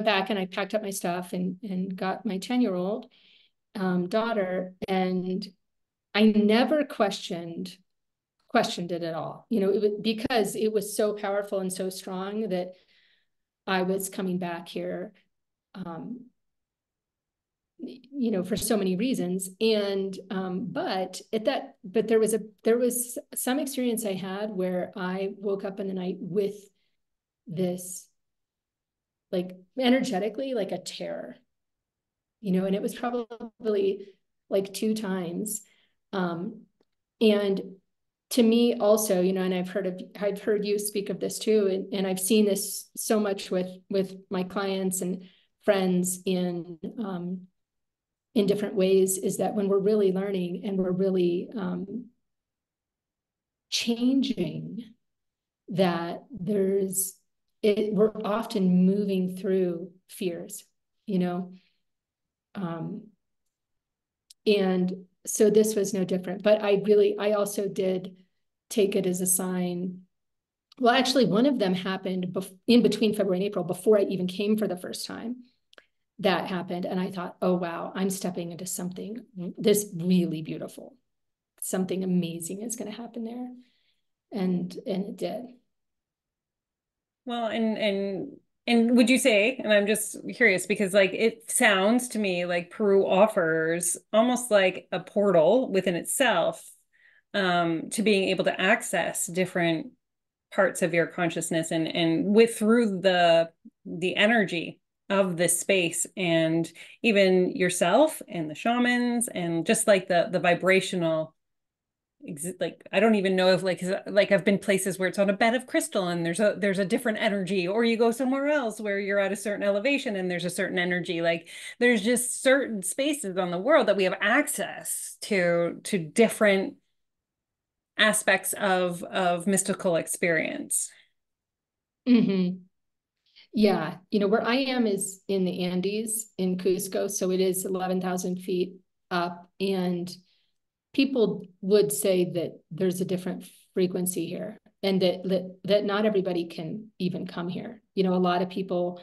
back and I packed up my stuff and got my 10-year-old daughter, and I never questioned it at all, because it was so powerful and so strong that I was coming back here, for so many reasons. And, but there was some experience I had where I woke up in the night with this, like energetically, like a terror, and it was probably like 2 times. And to me also, and I've heard you speak of this too, and I've seen this so much with my clients and friends in different ways, is that when we're really learning and we're really changing, that there's we're often moving through fears, you know? And so this was no different, but I also did take it as a sign. Well, actually, one of them happened in between February and April, before I even came for the first time. That happened. And I thought, oh, wow, I'm stepping into something this really beautiful. Something amazing is going to happen there. And it did. Well, and would you say, and I'm just curious because like it sounds to me like Peru offers almost like a portal within itself, to being able to access different parts of your consciousness and with through the energy of this space and even yourself and the shamans and just like the vibrational, like I don't even know if like I've been places where it's on a bed of crystal and there's a different energy, or you go somewhere else where you're at a certain elevation and there's a certain energy. Like there's just certain spaces on the world that we have access to different aspects of mystical experience. Mm-hmm. Yeah, where I am is in the Andes in Cusco, so it is 11,000 feet up, and people would say that there's a different frequency here, and that not everybody can even come here. A lot of people,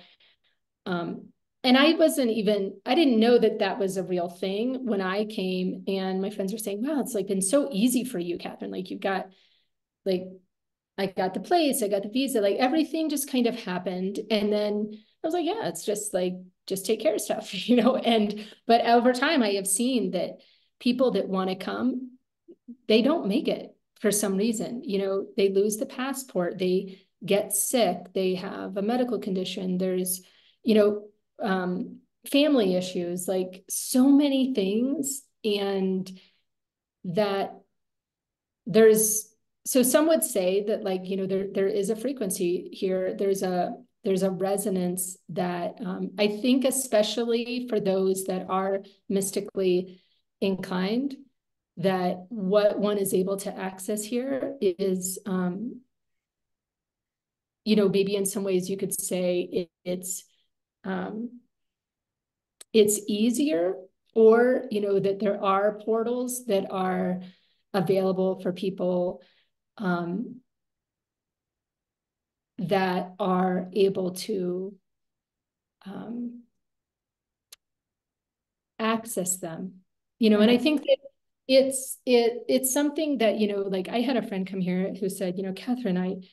and I didn't know that was a real thing when I came, and my friends were saying, wow, it's like been so easy for you, Katherine. Like you've got, like, I got the place, I got the visa, like everything just kind of happened. And then I was like, yeah, it's just like, just take care of stuff, but over time I have seen that people that want to come, they don't make it for some reason. They lose the passport, they get sick, they have a medical condition, there's, family issues, like so many things. And that so some would say that, like, there is a frequency here. There's a resonance that I think, especially for those that are mystically inclined, that what one is able to access here is, maybe in some ways you could say it's easier, or, that there are portals that are available for people that are able to access them, and I think that it's something that, like I had a friend come here who said, Katherine,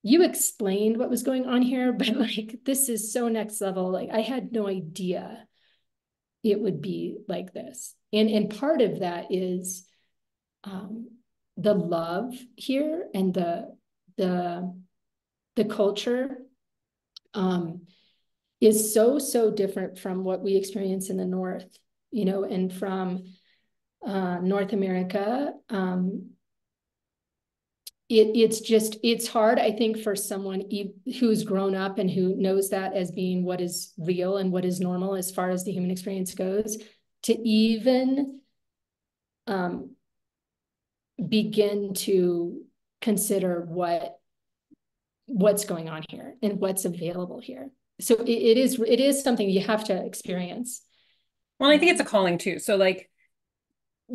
you explained what was going on here, but like, this is so next level. Like I had no idea it would be like this. And part of that is the love here, and the culture is so different from what we experience in the North, and from North America. It's hard, I think, for someone who's grown up and who knows that as being what is real and what is normal as far as the human experience goes, to even begin to consider what's going on here and what's available here. So it is something you have to experience. Well, I think it's a calling too. So like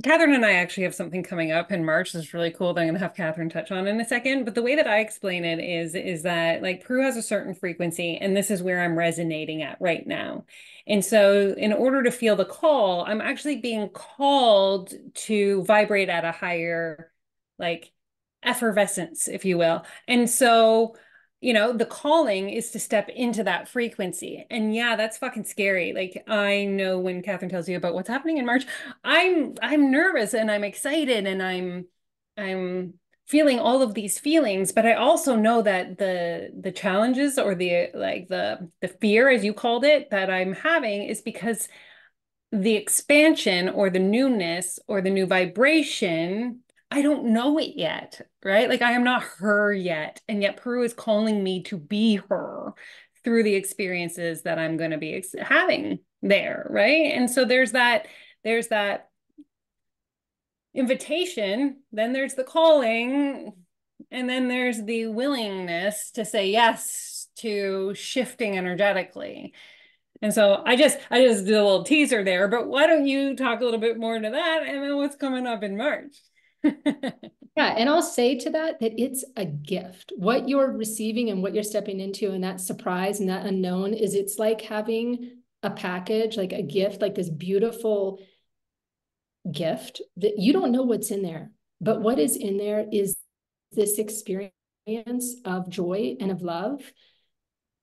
Katherine and I actually have something coming up in March that's really cool that I'm going to have Katherine touch on in a second. But the way that I explain it is that like Peru has a certain frequency, and this is where I'm resonating at right now. And so in order to feel the call, I'm actually being called to vibrate at a higher like effervescence, if you will. And so the calling is to step into that frequency. And yeah, that's fucking scary. Like I know when Katherine tells you about what's happening in March, I'm nervous and I'm excited and I'm feeling all of these feelings, but I also know that the challenges or the fear, as you called it, that I'm having is because the expansion or the newness or the new vibration, I don't know it yet, right? Like I am not her yet. And yet Peru is calling me to be her through the experiences that I'm going to be having there, right? And so there's that invitation, then there's the calling, and then there's the willingness to say yes to shifting energetically. And so I just did a little teaser there, but why don't you talk a little bit more to that and then what's coming up in March? Yeah, and I'll say to that it's a gift. What you're receiving and what you're stepping into, and that surprise and that unknown, is it's like having a package, like a gift, like this beautiful gift that you don't know what's in there. But what is in there is this experience of joy and of love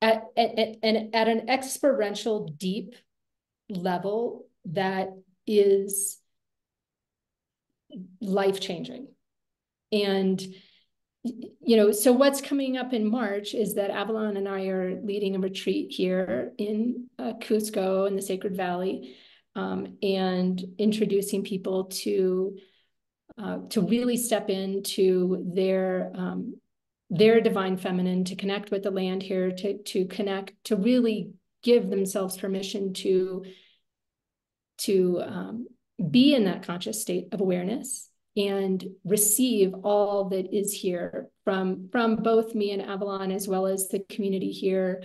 at an experiential, deep level that is life-changing. And, so what's coming up in March is that Avalon and I are leading a retreat here in Cusco in the Sacred Valley, and introducing people to really step into their divine feminine, to connect with the land here, to connect, to really give themselves permission to be in that conscious state of awareness and receive all that is here from both me and Avalon, as well as the community here,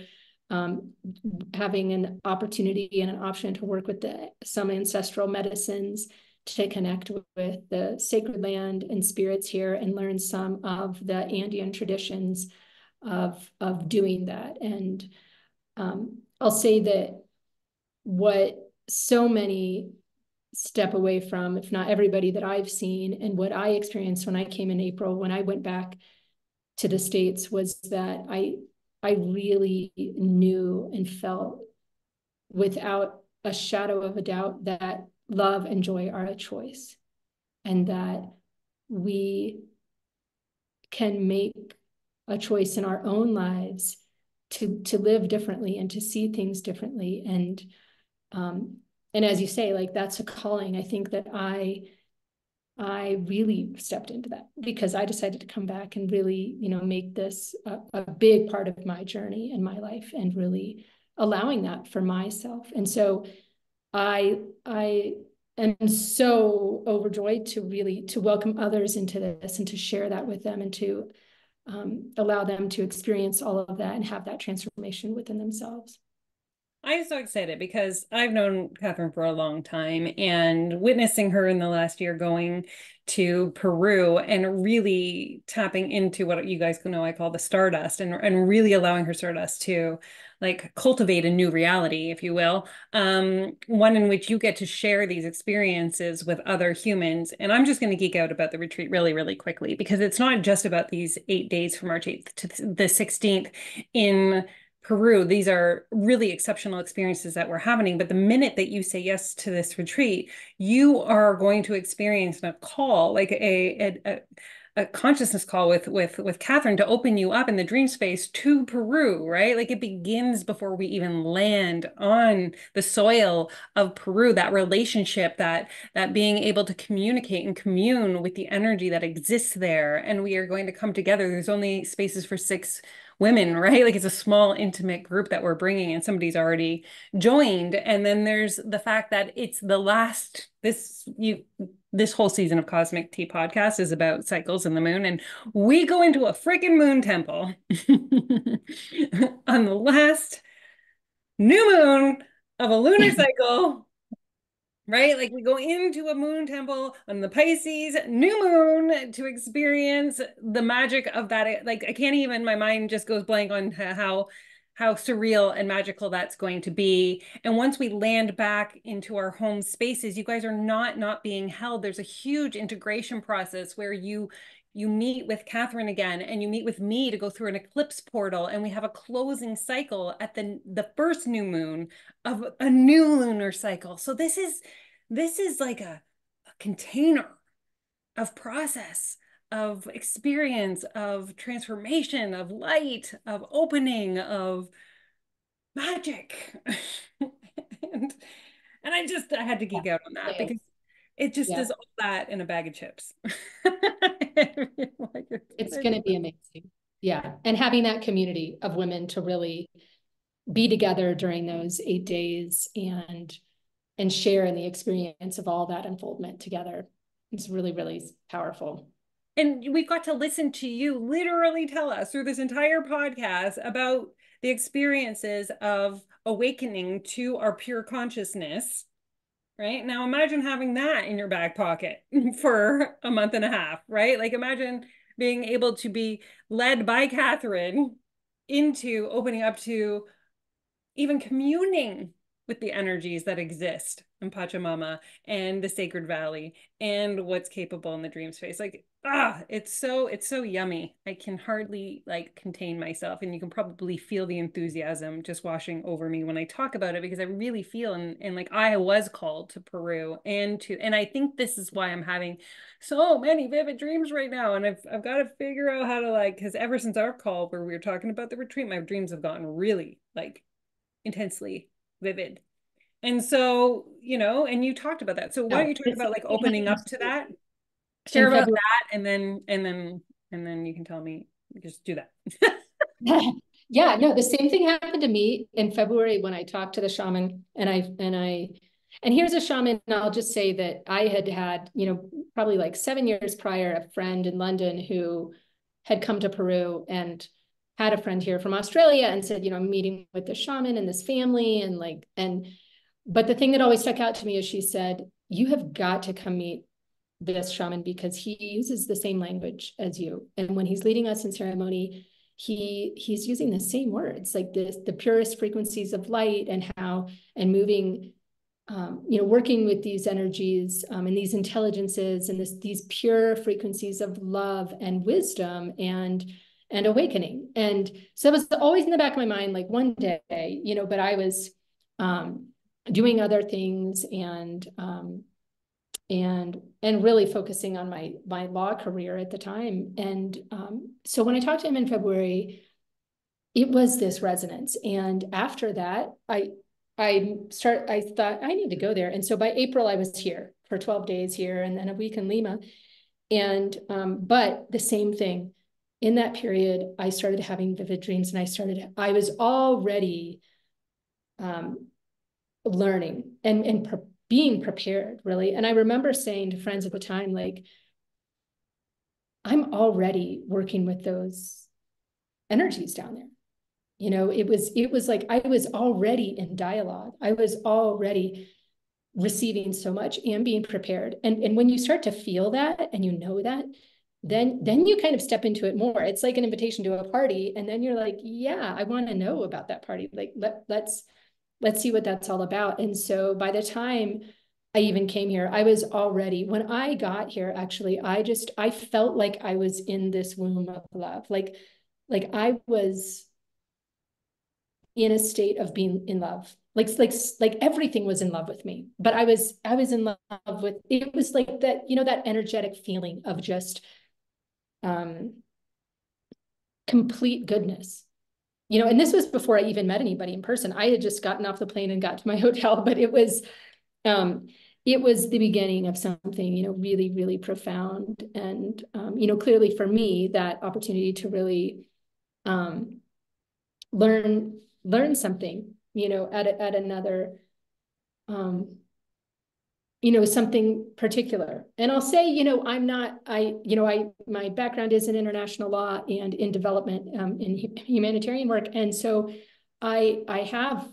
having an opportunity and an option to work with some ancestral medicines, to connect with the sacred land and spirits here, and learn some of the Andean traditions of doing that. And I'll say that what so many step away from, if not everybody that I've seen, and what I experienced when I came in April, when I went back to the States, was that I really knew and felt without a shadow of a doubt that love and joy are a choice, and that we can make a choice in our own lives to live differently and to see things differently. And as you say, like, that's a calling. I think that I really stepped into that because I decided to come back and really, make this a big part of my journey in my life, and really allowing that for myself. And so I am so overjoyed to welcome others into this, and to share that with them, and to allow them to experience all of that and have that transformation within themselves. I'm so excited because I've known Katherine for a long time, and witnessing her in the last year going to Peru and really tapping into what you guys know I call the stardust, and really allowing her stardust to like cultivate a new reality, if you will, one in which you get to share these experiences with other humans. And I'm just going to geek out about the retreat really, really quickly, because it's not just about these 8 days from March 8th to the 16th in Peru. These are really exceptional experiences that we're having. But the minute that you say yes to this retreat, you are going to experience a call, like a consciousness call with Katherine, to open you up in the dream space to Peru, right? Like, it begins before we even land on the soil of Peru, that relationship, that being able to communicate and commune with the energy that exists there. And we are going to come together. There's only spaces for 6 women, right? Like, it's a small, intimate group that we're bringing, and somebody's already joined. And then there's the fact that it's the last, this whole season of Cosmic Tea Podcast is about cycles and the moon. And we go into a freaking moon temple on the last new moon of a lunar cycle. Right? Like, we go into a moon temple on the Pisces new moon to experience the magic of that. Like, I can't even, my mind just goes blank on how surreal and magical that's going to be. And once we land back into our home spaces, you guys are not being held. There's a huge integration process where you meet with Katherine again, and you meet with me to go through an eclipse portal, and we have a closing cycle at the first new moon of a new lunar cycle. So this is like a container of process, of experience, of transformation, of light, of opening, of magic. and I had to geek out on that, because it just does all that in a bag of chips. It's going to be amazing. Yeah. And having that community of women to really be together during those 8 days and share in the experience of all that unfoldment together is really, really powerful. and we've got to listen to you literally tell us through this entire podcast about the experiences of awakening to our pure consciousness. Right now, imagine having that in your back pocket for a month and a half, right? Like, imagine being able to be led by Katherine into opening up to even communing with the energies that exist in Pachamama and the Sacred Valley and what's capable in the dream space. Like, it's so yummy. I can hardly like contain myself. And you can probably feel the enthusiasm just washing over me when I talk about it, because I really feel and like I was called to Peru and I think this is why I'm having so many vivid dreams right now. And I've got to figure out how to like, because ever since our call where we were talking about the retreat, my dreams have gotten really like intensely vivid. And so, and you talked about that. So why don't you talk about like opening up to that, share In about February. that, and then you can tell me, just do that. Yeah, no, the same thing happened to me in February when I talked to the shaman, and here's a shaman. I'll just say that I had, probably like 7 years prior, a friend in London who had come to Peru and had a friend here from Australia and said, I'm meeting with the shaman and this family but the thing that always stuck out to me is she said, you have got to come meet this shaman because he uses the same language as you. And when he's leading us in ceremony, he's using the same words, like the purest frequencies of light and moving, working with these energies and these intelligences and these pure frequencies of love and wisdom and awakening. And so it was always in the back of my mind, like one day, but I was doing other things and really focusing on my law career at the time. And so when I talked to him in February, it was this resonance. And after that, I thought I need to go there. And so by April, I was here for 12 days here and then a week in Lima. And but the same thing, in that period, I started having vivid dreams, and I was already learning and being prepared, really. And I remember saying to friends at the time, like, I'm already working with those energies down there. It was like I was already in dialogue. I was already receiving so much and being prepared. And when you start to feel that and that, then you kind of step into it more. It's like an invitation to a party. And then you're like, yeah, I want to know about that party. Like, let's see what that's all about. And so by the time I even came here, I was already, when I got here, actually, I felt like I was in this womb of love. Like I was in a state of being in love. Like everything was in love with me, but I was in love with, it was like that, that energetic feeling of just complete goodness. And this was before I even met anybody in person. I had just gotten off the plane and got to my hotel, but it was the beginning of something, really, really profound. And, clearly for me, that opportunity to really learn something, at another, something particular. And I'll say, my background is in international law and in development, in humanitarian work. And so I have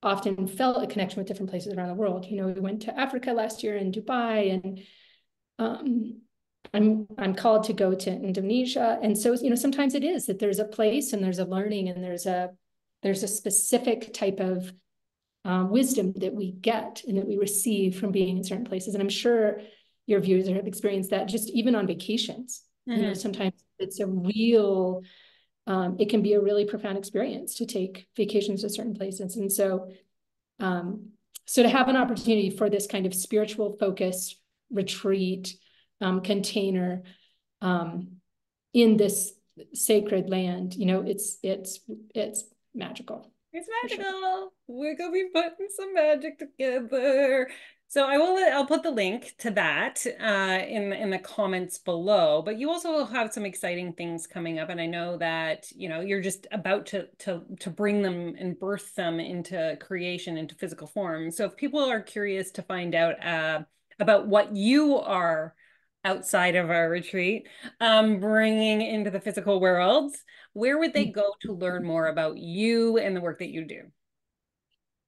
often felt a connection with different places around the world. We went to Africa last year in Dubai, and I'm called to go to Indonesia. And so, sometimes it is that there's a place and there's a learning and there's a specific type of wisdom that we get and that we receive from being in certain places. And I'm sure your viewers have experienced that just even on vacations. Mm-hmm. Sometimes it's it can be a really profound experience to take vacations to certain places. And so, to have an opportunity for this kind of spiritual focused retreat container in this sacred land, it's magical. It's magical. Sure. We're gonna be putting some magic together. So I'll put the link to that in the comments below. But you also have some exciting things coming up, and I know that you're just about to bring them and birth them into creation, into physical form. So if people are curious to find out about what you are outside of our retreat, bringing into the physical world, where would they go to learn more about you and the work that you do?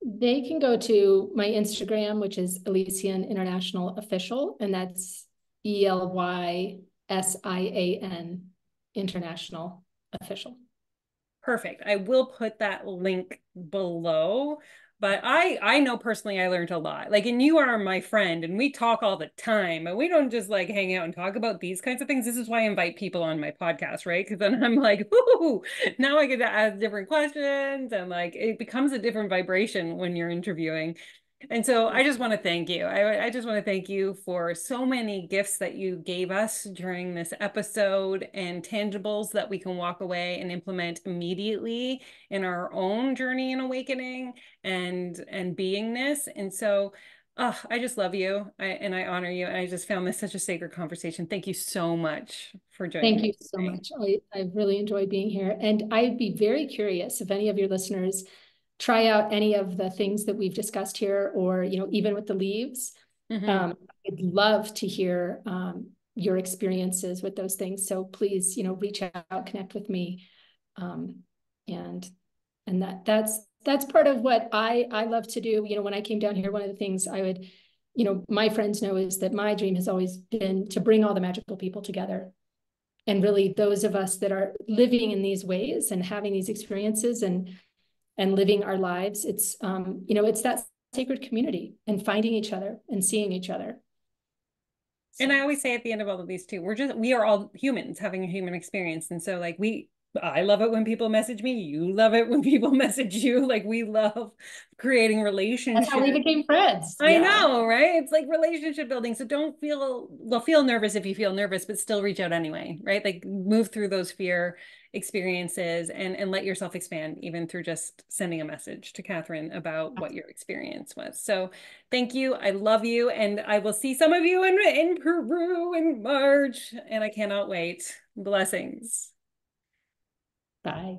They can go to my Instagram, which is Elysian International Official, and that's ELYSIAN International Official. Perfect. I will put that link below. But I know personally I learned a lot. Like, and you are my friend and we talk all the time and we don't just like hang out and talk about these kinds of things. This is why I invite people on my podcast, right? Because then I'm like, ooh, now I get to ask different questions and like it becomes a different vibration when you're interviewing. And so I just want to thank you. I just want to thank you for so many gifts that you gave us during this episode and tangibles that we can walk away and implement immediately in our own journey and awakening and beingness. And so I just love you and I honor you. And I just found this such a sacred conversation. Thank you so much for joining Thank me you so today. much. I really enjoyed being here. And I'd be very curious if any of your listeners try out any of the things that we've discussed here, or, even with the leaves. I'd love to hear your experiences with those things. So please, reach out, connect with me. And that's part of what I love to do. When I came down here, one of the things I would, my friends know is that my dream has always been to bring all the magical people together. And really those of us that are living in these ways and having these experiences and living our lives, it's it's that sacred community and finding each other and seeing each other. And I always say at the end of all of these too, we are all humans having a human experience. And so like I love it when people message me. You love it when people message you. Like we love creating relationships. That's how we became friends. I know, right? It's like relationship building. So don't feel nervous if you feel nervous, but still reach out anyway, right? Like move through those fear experiences and let yourself expand even through just sending a message to Katherine about what your experience was. So thank you. I love you. And I will see some of you in Peru in March. And I cannot wait. Blessings. Bye.